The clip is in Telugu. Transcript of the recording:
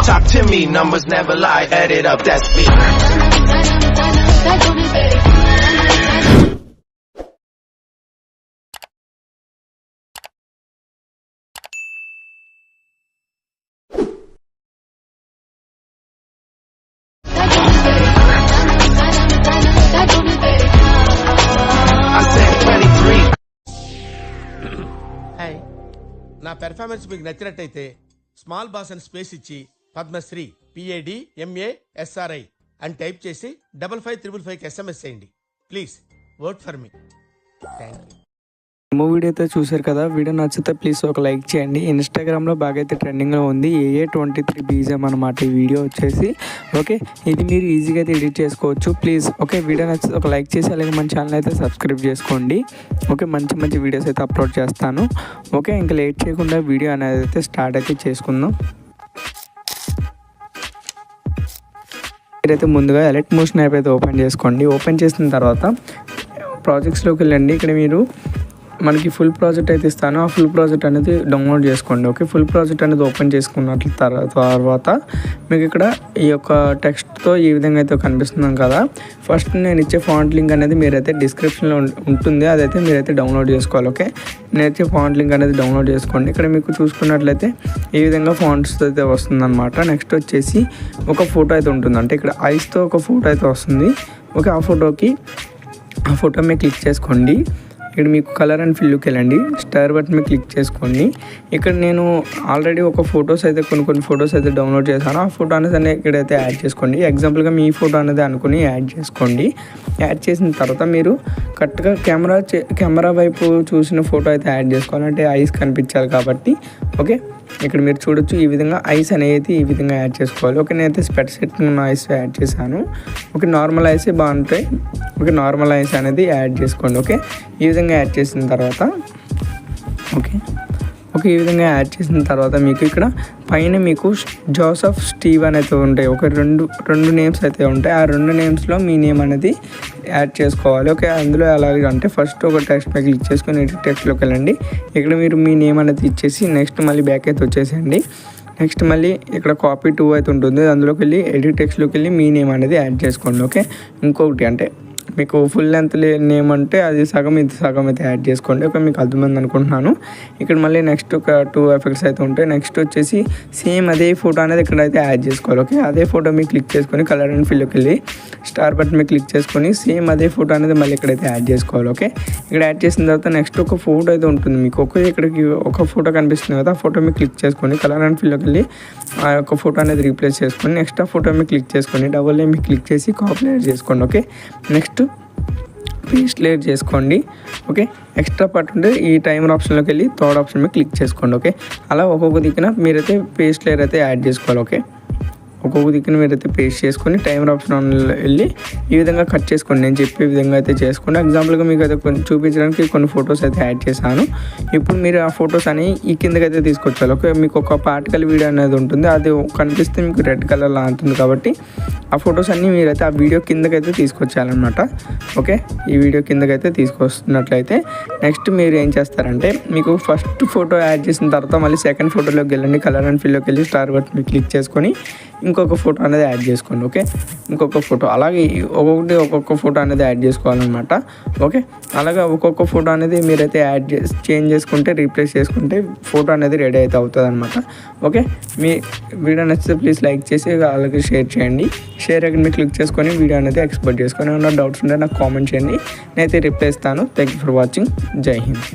Talk to me, numbers never lie. Add it up, that's me. I said 23. Hi, నా పెర్ఫార్మెన్స్ మీకు నచ్చినట్టయితే స్మాల్ బాస్ అని స్పేస్ ఇచ్చి పద్మశ్రీ PADMASRI అని టైప్ చేసి 55555 SMS చేయండి. Please work for me. Thank you. Video అయితే చూశారు కదా. వీడియో నచ్చితే ప్లీజ్ ఒక లైక్ చేయండి. ఇన్స్టాగ్రామ్లో బాగా అయితే ట్రెండింగ్లో ఉంది AA23 BGM అనమాట ఈ వీడియో వచ్చేసి. ఓకే, ఇది మీరు ఈజీగా అయితే ఎడిట్ చేసుకోవచ్చు. ప్లీజ్ ఓకే, వీడియో నచ్చితే ఒక లైక్ చేసి అలాగే మన ఛానల్ అయితే సబ్స్క్రైబ్ చేసుకోండి. ఓకే, మంచి మంచి వీడియోస్ అయితే అప్లోడ్ చేస్తాను. ఓకే, ఇంకా లేట్ చేయకుండా వీడియో అనేది అయితే స్టార్ట్ అయితే చేసుకుందాం. మీరైతే ముందుగా ఎలక్ట్ మోషన్ యాప్ అయితే ఓపెన్ చేసుకోండి. ఓపెన్ చేసిన తర్వాత ప్రాజెక్ట్స్లోకి వెళ్ళండి. ఇక్కడ మీరు మనకి ఫుల్ ప్రాజెక్ట్ అయితే ఇస్తాను. ఆ ఫుల్ ప్రాజెక్ట్ అనేది డౌన్లోడ్ చేసుకోండి. ఓకే, ఫుల్ ప్రాజెక్ట్ అనేది ఓపెన్ చేసుకున్నట్ల తర్వాత మీకు ఇక్కడ ఈ యొక్క టెక్స్ట్తో ఈ విధంగా అయితే కనిపిస్తున్నాం కదా. ఫస్ట్ నేను ఇచ్చే ఫాంట్ లింక్ అనేది మీరైతే డిస్క్రిప్షన్లో ఉంటుంది, అదైతే మీరైతే డౌన్లోడ్ చేసుకోవాలి. ఓకే, నేను ఇచ్చే ఫాంట్ లింక్ అనేది డౌన్లోడ్ చేసుకోండి. ఇక్కడ మీకు చూసుకున్నట్లయితే ఈ విధంగా ఫాంట్స్ అయితే వస్తుందన్నమాట. నెక్స్ట్ వచ్చేసి ఒక ఫోటో అయితే ఉంటుంది, అంటే ఇక్కడ ఐస్తో ఒక ఫోటో అయితే వస్తుంది. ఓకే, ఆ ఫోటో మీద క్లిక్ చేసుకోండి. ఇక్కడ మీకు కలర్ అండ్ ఫిల్కి వెళ్ళండి, స్టార్ బటన్ మీద క్లిక్ చేసుకోండి. ఇక్కడ నేను ఆల్రెడీ ఒక ఫొటోస్ అయితే కొన్ని ఫొటోస్ అయితే డౌన్లోడ్ చేశాను. ఆ ఫోటో అనేది ఇక్కడైతే యాడ్ చేసుకోండి. ఎగ్జాంపుల్గా మీ ఫోటో అనేది అనుకుని యాడ్ చేసుకోండి. యాడ్ చేసిన తర్వాత మీరు కరెక్ట్గా కెమెరా వైపు చూసిన ఫోటో అయితే యాడ్ చేసుకోవాలి, అంటే ఐస్ కనిపించాలి కాబట్టి. ఓకే, ఇక్కడ మీరు చూడొచ్చు ఈ విధంగా ఐస్ అనేది ఈ విధంగా యాడ్ చేసుకోవాలి. ఓకే, నేనైతే స్పెట్స్ ఉన్న ఐస్ యాడ్ చేశాను. ఓకే, నార్మల్ ఐసే బాగుంటాయి. ఓకే, నార్మల్ ఐస్ అనేది యాడ్ చేసుకోండి. ఓకే, ఈ విధంగా యాడ్ చేసిన తర్వాత ఓకే ఈ విధంగా యాడ్ చేసిన తర్వాత మీకు ఇక్కడ పైన మీకు జోసెఫ్ స్టీవెన్ అయితే ఉంటాయి. ఒక రెండు నేమ్స్ అయితే ఉంటాయి. ఆ రెండు నేమ్స్లో మీ నేమ్ అనేది యాడ్ చేసుకోవాలి. ఓకే, అందులో ఎలాగంటే ఫస్ట్ ఒక టెక్స్ట్ మీద క్లిక్ చేసుకొని ఎడిట్ టెక్స్ట్లోకి వెళ్ళండి. ఇక్కడ మీరు మీ నేమ్ అనేది ఇచ్చేసి నెక్స్ట్ మళ్ళీ బ్యాక్ అయితే వచ్చేసేయండి. నెక్స్ట్ మళ్ళీ ఇక్కడ కాపీ 2 అయితే ఉంటుంది, అందులోకి వెళ్ళి ఎడిట్ టెక్స్ట్లోకి వెళ్ళి మీ నేమ్ అనేది యాడ్ చేసుకోండి. ఓకే, ఇంకొకటి అంటే మీకు ఫుల్ లెంత్ నేమ్ అంటే అది సగం ఇది సగం అయితే యాడ్ చేసుకోండి. ఓకే, మీకు అర్థమైంది అనుకుంటున్నాను. ఇక్కడ మళ్ళీ నెక్స్ట్ ఒక 2 ఎఫెక్ట్స్ అయితే ఉంటాయి. నెక్స్ట్ వచ్చేసి సేమ్ అదే ఫోటో అనేది ఇక్కడైతే యాడ్ చేసుకోవాలి. ఓకే, అదే ఫోటో మీకు క్లిక్ చేసుకొని కలర్ అండ్ ఫిల్కి వెళ్ళి స్టార్ బటన్ మీద క్లిక్ చేసుకొని సేమ్ అదే ఫోటో అనేది మళ్ళీ ఇక్కడైతే యాడ్ చేసుకోవాలి. ఓకే, ఇక్కడ యాడ్ చేసిన తర్వాత నెక్స్ట్ ఒక ఫోటో అయితే ఉంటుంది మీకు. ఇక్కడికి ఒక ఫోటో కనిపిస్తుంది కదా, ఆ ఫోటో మీద క్లిక్ చేసుకొని కలర్ అండ్ ఫిల్కి వెళ్ళి ఆ యొక్క ఫోటో అనేది రీప్లేస్ చేసుకొని నెక్స్ట్ ఆ ఫోటో మీద క్లిక్ చేసుకొని డబుల్ మీద క్లిక్ చేసి కాపీ చేసుకోండి. ఓకే, నెక్స్ట్ పేస్ట్ లేయర్ చేసుకోండి. ఓకే, ఎక్స్ట్రా పార్ట్ ఉంటే ఈ టైమర్ ఆప్షన్లోకి వెళ్ళి థర్డ్ ఆప్షన్ మీద క్లిక్ చేసుకోండి. ఓకే, అలా ఒక్కొక్క దిక్కున మీరైతే పేస్ట్ లేయర్ అయితే యాడ్ చేసుకోవాలి. ఓకే, ఒక్కొక్క దిక్కున మీరైతే పేస్ట్ చేసుకొని టైమర్ ఆప్షన్ వెళ్ళి ఈ విధంగా కట్ చేసుకోండి. నేను చెప్పే విధంగా అయితే చేసుకోండి. ఎగ్జాంపుల్గా మీకు అయితే కొన్ని చూపించడానికి కొన్ని ఫొటోస్ అయితే యాడ్ చేశాను. ఇప్పుడు మీరు ఆ ఫొటోస్ అని ఈ కిందకైతే తీసుకొచ్చాలి. ఓకే, మీకు ఒక పార్టికల్ వీడియో అనేది ఉంటుంది, అది కనిపిస్తే మీకు రెడ్ కలర్లా ఉంటుంది కాబట్టి ఆ ఫొటోస్ అన్నీ మీరైతే ఆ వీడియో కిందకైతే తీసుకొచ్చాలన్నమాట. ఓకే, ఈ వీడియో కిందకైతే తీసుకొస్తున్నట్లయితే నెక్స్ట్ మీరు ఏం చేస్తారంటే మీకు ఫస్ట్ ఫోటో యాడ్ చేసిన తర్వాత మళ్ళీ సెకండ్ ఫోటోలోకి వెళ్ళండి, కలర్ అండ్ ఫిల్లోకి వెళ్ళి స్టార్ బటన్ మీద క్లిక్ చేసుకొని ఇంకొక ఫోటో అనేది యాడ్ చేసుకోండి. ఓకే, ఇంకొక ఫోటో అలాగే ఒక్కొక్క ఫోటో అనేది యాడ్ చేసుకోవాలన్నమాట. ఓకే, అలాగే ఒక్కొక్క ఫోటో అనేది మీరైతే చేంజ్ చేసుకుంటే రీప్లేస్ చేసుకుంటే ఫోటో అనేది రెడీ అయితే అవుతుంది అనమాట. ఓకే, మీ వీడియో నచ్చితే ప్లీజ్ లైక్ చేసి అలాగే షేర్ చేయండి. షేర్ అక్కడ మీరు క్లిక్ చేసుకొని వీడియో అనేది ఎక్స్పోర్ట్ చేసుకొని ఏమైనా డౌట్స్ ఉంటే నాకు కామెంట్ చేయండి, నేనైతే రిప్లై ఇస్తాను. Thank you for watching. జై హింద్.